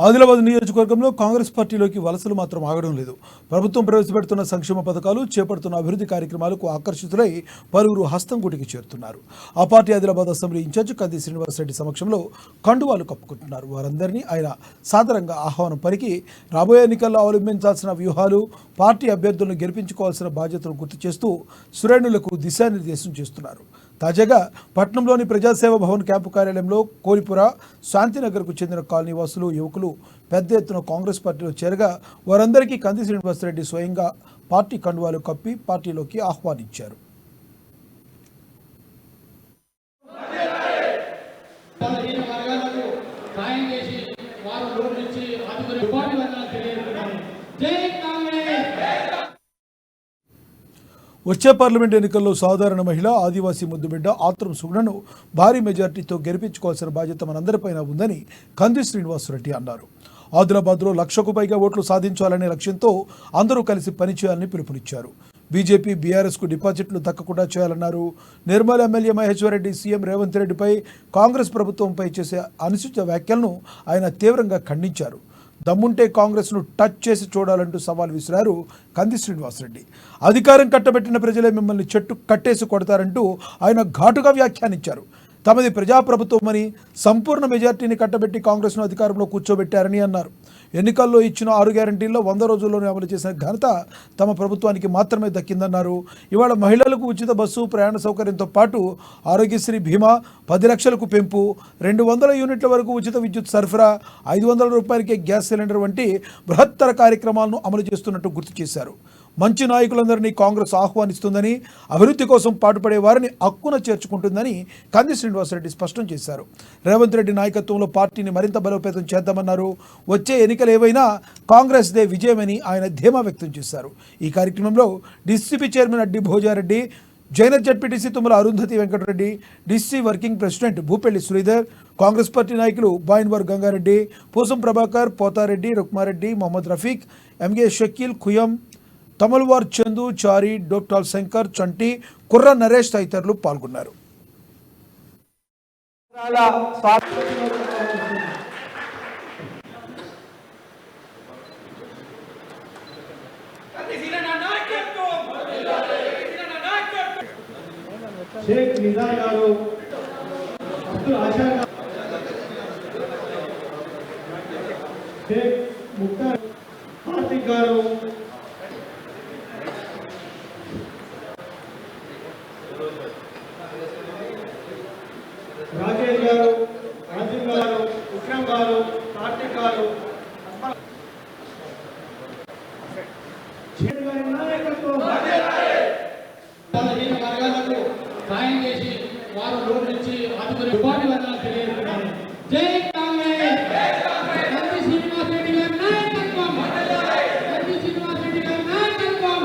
ఆదిలాబాద్ నియోజకవర్గంలో కాంగ్రెస్ పార్టీలోకి వలసలు మాత్రం ఆగడం లేదు. ప్రభుత్వం ప్రవేశపెడుతున్న సంక్షేమ పథకాలు, చేపడుతున్న అభివృద్ధి కార్యక్రమాలకు ఆకర్షితులై పలువురు హస్తంగూటికి చేరుతున్నారు. ఆ పార్టీ ఆదిలాబాద్ అసెంబ్లీ ఇన్ఛార్జ్ కంది శ్రీనివాసరెడ్డి సమక్షంలో కండువాలు కప్పుకుంటున్నారు. వారందరినీ ఆయన సాదరంగా ఆహ్వానం పలికి రాబోయే ఎన్నికల్లో అవలంబించాల్సిన వ్యూహాలు, పార్టీ అభ్యర్థులను గెలిపించుకోవాల్సిన బాధ్యతను గుర్తు చేస్తూ శ్రేణులకు దిశానిర్దేశం చేస్తున్నారు. తాజాగా పట్నంలోని ప్రజాసేవ భవన్ క్యాంపు కార్యాలయంలో కోలిపుర, శాంతినగర్కు చెందిన కాలనీ వాసులు, యువకులు పెద్ద ఎత్తున కాంగ్రెస్ పార్టీలో చేరగా వారందరికీ కంది శ్రీనివాసరెడ్డి స్వయంగా పార్టీ కండువాలు కప్పి పార్టీలోకి ఆహ్వానించారు. వచ్చే పార్లమెంట్ ఎన్నికల్లో సాధారణ మహిళ, ఆదివాసీ ముద్దుబిడ్డ ఆత్రం సుగుణను భారీ మెజార్టీతో గెలిపించుకోవాల్సిన బాధ్యత మనందరిపైన ఉందని కంది శ్రీనివాసరెడ్డి అన్నారు. ఆదిలాబాద్లో 1,00,000కు పైగా ఓట్లు సాధించాలనే లక్ష్యంతో అందరూ కలిసి పనిచేయాలని పిలుపునిచ్చారు. బీజేపీ, బీఆర్ఎస్కు డిపాజిట్లు దక్కకుండా చేయాలన్నారు. నిర్మల్ ఎమ్మెల్యే మహేశ్వర్ రెడ్డి సీఎం రేవంత్ రెడ్డిపై, కాంగ్రెస్ ప్రభుత్వంపై చేసే అనుచిత వ్యాఖ్యలను ఆయన తీవ్రంగా ఖండించారు. దమ్ముంటే కాంగ్రెస్ను టచ్ చేసి చూడాలంటూ సవాల్ విసిరారు కంది శ్రీనివాసరెడ్డి. అధికారం కట్టబెట్టిన ప్రజలే మిమ్మల్ని చెట్టు కట్టేసి కొడతారంటూ ఆయన ఘాటుగా వ్యాఖ్యానించారు. తమది ప్రజాప్రభుత్వమని, సంపూర్ణ మెజార్టీని కట్టబెట్టి కాంగ్రెస్ను అధికారంలో కూర్చోబెట్టారని అన్నారు. ఎన్నికల్లో ఇచ్చిన 6 గ్యారంటీల్లో 100 రోజుల్లోనే అమలు చేసిన ఘనత తమ ప్రభుత్వానికి మాత్రమే దక్కిందన్నారు. ఇవాళ మహిళలకు ఉచిత బస్సు ప్రయాణ సౌకర్యంతో పాటు ఆరోగ్యశ్రీ బీమా, 10 లక్షలకు పెంపు, 200 యూనిట్ల వరకు ఉచిత విద్యుత్ సరఫరా, 500 రూపాయలకే గ్యాస్ సిలిండర్ వంటి బృహత్తర కార్యక్రమాలను అమలు చేస్తున్నట్టు గుర్తు చేశారు. మంచి నాయకులందరినీ కాంగ్రెస్ ఆహ్వానిస్తుందని, అభివృద్ధి కోసం పాటుపడే వారిని హక్కున చేర్చుకుంటుందని కంది శ్రీనివాసరెడ్డి స్పష్టం చేశారు. రేవంత్ రెడ్డి నాయకత్వంలో పార్టీని మరింత బలోపేతం చేద్దామన్నారు. వచ్చే ఎన్నికలు ఏవైనా కాంగ్రెస్దే విజయమని ఆయన ధీమా వ్యక్తం చేశారు. ఈ కార్యక్రమంలో DCP chairman Addi Bhojareddy, Jainath ZPTC Tummala Arundhati Venkatareddy, DC working president Bhupelli Sridhar, Congress party నాయకులు బాయిన్వర్ గంగారెడ్డి, పూసం ప్రభాకర్, పోతారెడ్డి, రుక్మారెడ్డి, మొహమ్మద్ రఫీక్, ఎంగే షకీల్, ఖుయం, తమల్వార్ చందు, చారి, డోక్టాల్ శంకర్, చంటి, కుర్ర నరేష్ తదితరులు పాల్గొన్నారు. షేక్ నిజాం గారు, అబ్దుల్ ఆషా గారు, షేక్ ముక్తార్, కార్తిక్ గారు, రాజేష్ గారు, రాజీవ్ గారు, విక్రమ్ గారు, కార్తిక్ గారు, సాయం చేసి వారు లోన్ నుంచి ఆదుకునే ఉపాధి వర్గాలు తెలియజేస్తున్నారు. జై కాంగ్రెస్! కంది శ్రీనివాసరెడ్డి గారి నాయకత్వం! కంది శ్రీనివాసరెడ్డి గారి నాయకత్వం!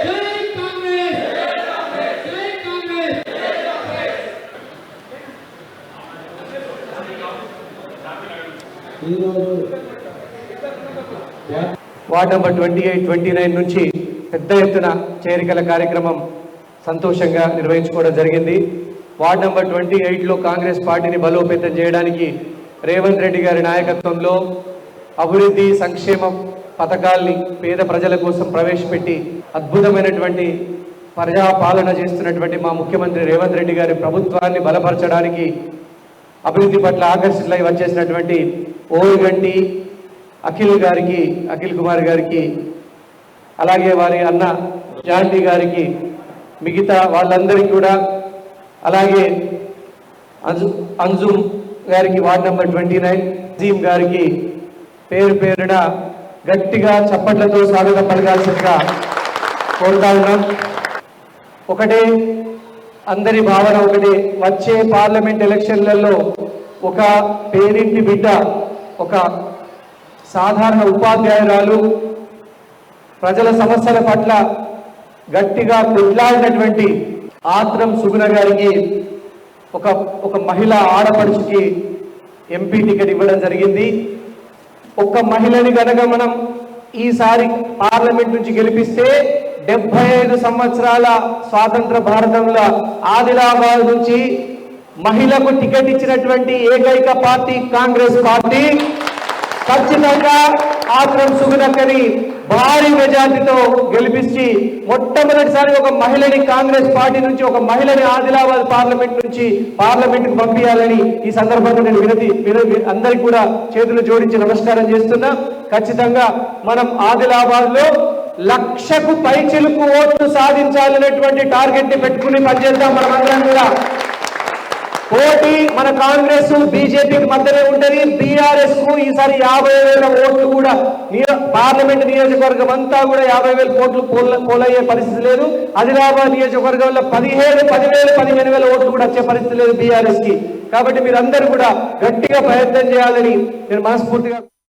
జై కాంగ్రెస్! జై కాంగ్రెస్! వార్డ్ నెంబర్ 28, 29 నుంచి పెద్ద ఎత్తున చేరికల కార్యక్రమం సంతోషంగా నిర్వహించుకోవడం జరిగింది. వార్డ్ నెంబర్ 28లో కాంగ్రెస్ పార్టీని బలోపేతం చేయడానికి రేవంత్ రెడ్డి గారి నాయకత్వంలో అభివృద్ధి, సంక్షేమ పథకాల్ని పేద ప్రజల కోసం ప్రవేశపెట్టి అద్భుతమైనటువంటి ప్రజాపాలన చేస్తున్నటువంటి మా ముఖ్యమంత్రి రేవంత్ రెడ్డి గారి ప్రభుత్వాన్ని బలపరచడానికి, అభివృద్ధి పట్ల ఆకర్షితులై వచ్చేసినటువంటి ఓరుగంటి అఖిల్ కుమార్ గారికి, అలాగే వారి అన్న జాంటీ గారికి, మిగతా వాళ్ళందరికీ కూడా, అలాగే అంజుమ్ గారికి, వార్డ్ నెంబర్ 29 అజీం గారికి పేరు పేరున గట్టిగా చప్పట్లతో స్వాగతం పలకాల్సిందిగా కోరుతా ఉన్నాం. ఒకటే అందరి భావన ఒకటి, వచ్చే పార్లమెంట్ ఎలక్షన్లలో ఒక పేరింటి బిడ్డ, ఒక సాధారణ ఉపాధ్యాయురాలు ప్రజల సమస్యల పట్ల గట్టిగా కొట్లాడినటువంటి ఆత్రం సుగుణ గారికి, ఒక మహిళా ఆడపడుచుకి ఎంపీ టికెట్ ఇవ్వడం జరిగింది. ఒక మహిళని కనుక మనం ఈసారి పార్లమెంట్ నుంచి గెలిపిస్తే 75 సంవత్సరాల స్వాతంత్ర భారతంలో ఆదిలాబాద్ నుంచి మహిళకు టికెట్ ఇచ్చినటువంటి ఏకైక పార్టీ కాంగ్రెస్ పార్టీ. ఖచ్చితంగా ఆత్రం సుగుణక్కని భారీ మెజార్టీతో గెలిపించి మొట్టమొదటిసారి ఒక మహిళని కాంగ్రెస్ పార్టీ నుంచి ఒక మహిళని ఆదిలాబాద్ పార్లమెంట్ నుంచి పార్లమెంట్కి పంపించాలని ఈ సందర్భంగా నేను అందరికీ కూడా చేతులు జోడించి నమస్కారం చేస్తున్నా. ఖచ్చితంగా మనం ఆదిలాబాద్ లో 1,00,000కు పైచిలుకు ఓట్లు సాధించాలనేటువంటి టార్గెట్ ని పెట్టుకుని పనిచేద్దాం. మనమందరం కూడా పోటీ మన కాంగ్రెస్ బీజేపీకి మధ్యనే ఉంటది. బీఆర్ఎస్ కు ఈసారి 50,000 ఓట్లు కూడా పార్లమెంట్ నియోజకవర్గం అంతా కూడా 50,000 ఓట్లు పోలయ్యే పరిస్థితి లేదు. ఆదిలాబాద్ నియోజకవర్గంలో 15,000 ఓట్లు కూడా వచ్చే పరిస్థితి లేదు బీఆర్ఎస్ కి. కాబట్టి మీరందరూ కూడా గట్టిగా ప్రయత్నం చేయాలని నేను మనస్ఫూర్తిగా